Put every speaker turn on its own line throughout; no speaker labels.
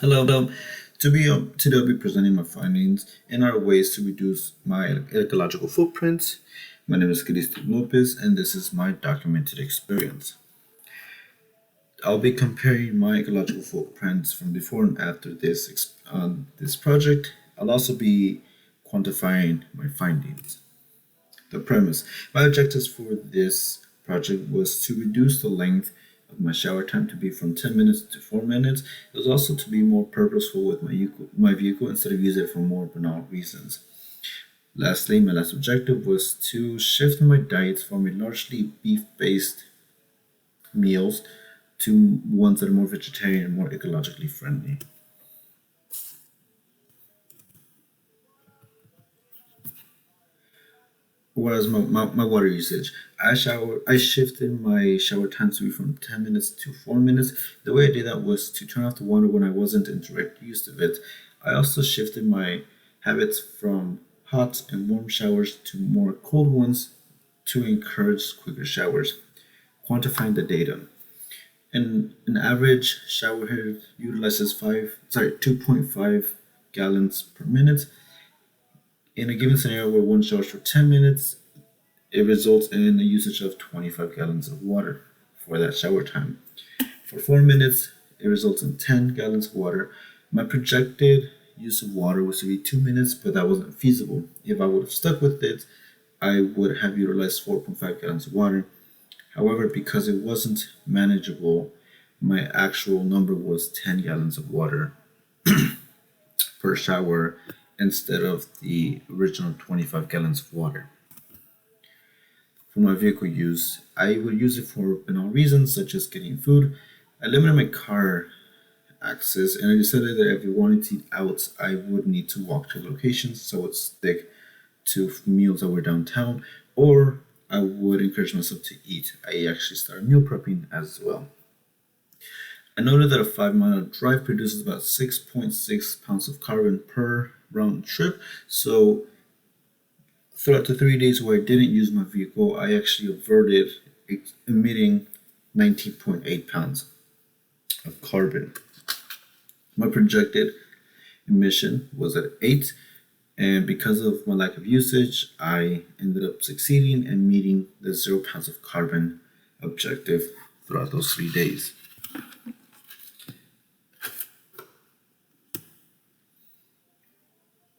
Hello. Today I'll be presenting my findings and our ways to reduce my ecological footprint. My name is Cristian Lopez, and this is my documented experience. I'll be comparing my ecological footprints from before and after this project. I'll also be quantifying my findings. The premise: my objectives for this project was to reduce the length of my shower time to be from 10 minutes to 4 minutes. It was also to be more purposeful with my vehicle instead of using it for more banal reasons. Lastly, my last objective was to shift my diet from a largely beef based meals to ones that are more vegetarian and more ecologically friendly. Whereas my water usage, I shifted my shower time to be from 10 minutes to 4 minutes. The way I did that was to turn off the water when I wasn't in direct use of it. I also shifted my habits from hot and warm showers to more cold ones to encourage quicker showers. Quantifying the data. An average shower head utilizes 2.5 gallons per minute. In a given scenario where one showers for 10 minutes, it results in a usage of 25 gallons of water for that shower time. For 4 minutes, it results in 10 gallons of water. My projected use of water was to be 2 minutes, but that wasn't feasible. If I would have stuck with it, I would have utilized 4.5 gallons of water. However, because it wasn't manageable, my actual number was 10 gallons of water per shower instead of the original 25 gallons of water. For my vehicle use, I would use it for banal reasons such as getting food. I limited my car access and I decided that if I wanted to eat out, I would need to walk to locations, so I would stick to meals that were downtown, or I would encourage myself to eat. I actually started meal prepping as well. I noted that a 5 mile drive produces about 6.6 pounds of carbon per round trip. So, throughout the 3 days where I didn't use my vehicle, I actually averted emitting 19.8 pounds of carbon. My projected emission was at 8, and because of my lack of usage, I ended up succeeding and meeting the 0 pounds of carbon objective throughout those 3 days.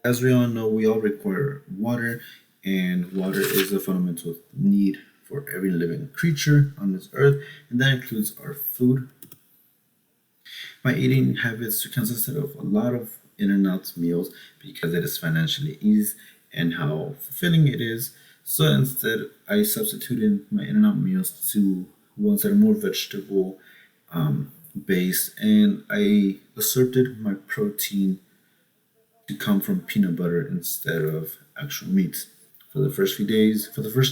As we all know, we all require water, and water is a fundamental need for every living creature on this earth, and that includes our food. My eating habits consisted of a lot of in and out meals because it is financially easy and how fulfilling it is. So instead, I substituted my in and out meals to ones that are more vegetable based, and I asserted my protein to come from peanut butter instead of actual meat. For the first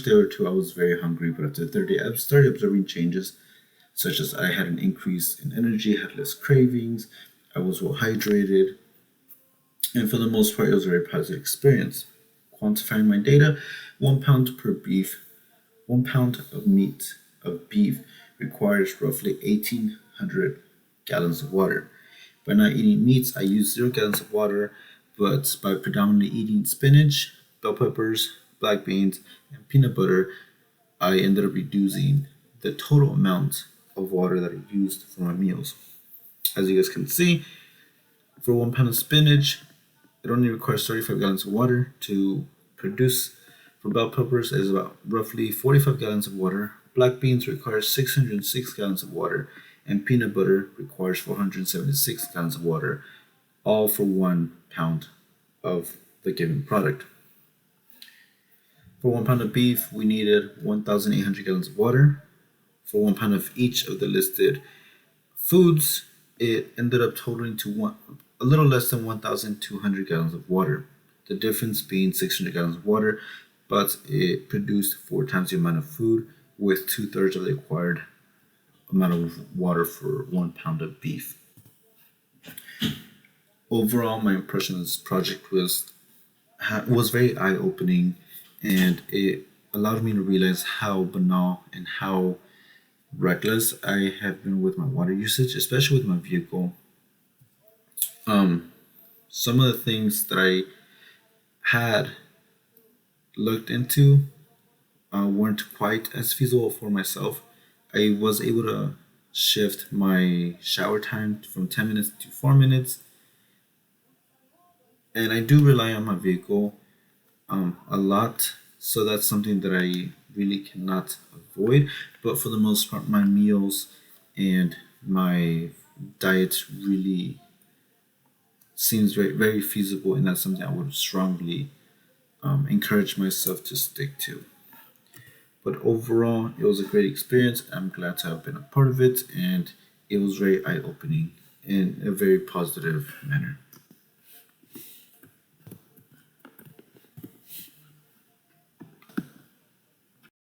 day or two, I was very hungry, but after the third day, I started observing changes, such as I had an increase in energy, had less cravings, I was well hydrated, and for the most part, it was a very positive experience. Quantifying my data: 1 pound per beef, 1 pound of meat of beef requires roughly 1,800 gallons of water. By not eating meats, I use 0 gallons of water, but by predominantly eating spinach, bell peppers, black beans, and peanut butter, I ended up reducing the total amount of water that I used for my meals. As you guys can see, for 1 pound of spinach, it only requires 35 gallons of water to produce. For bell peppers, it is about roughly 45 gallons of water. Black beans require 606 gallons of water, and peanut butter requires 476 gallons of water, all for 1 pound of the given product. For 1 pound of beef, we needed 1,800 gallons of water. For 1 pound of each of the listed foods, it ended up totaling to a little less than 1,200 gallons of water. The difference being 600 gallons of water, but it produced 4 times the amount of food with two-thirds of the required amount of water for 1 pound of beef. Overall, my impression of this project was very eye opening, and it allowed me to realize how banal and how reckless I have been with my water usage, especially with my vehicle. Some of the things that I had looked into weren't quite as feasible for myself. I was able to shift my shower time from 10 minutes to 4 minutes, and I do rely on my vehicle a lot, so that's something that I really cannot avoid. But for the most part, my meals and my diet really seems very feasible, and that's something I would strongly encourage myself to stick to. But overall, it was a great experience. I'm glad to have been a part of it, and it was very eye opening in a very positive manner.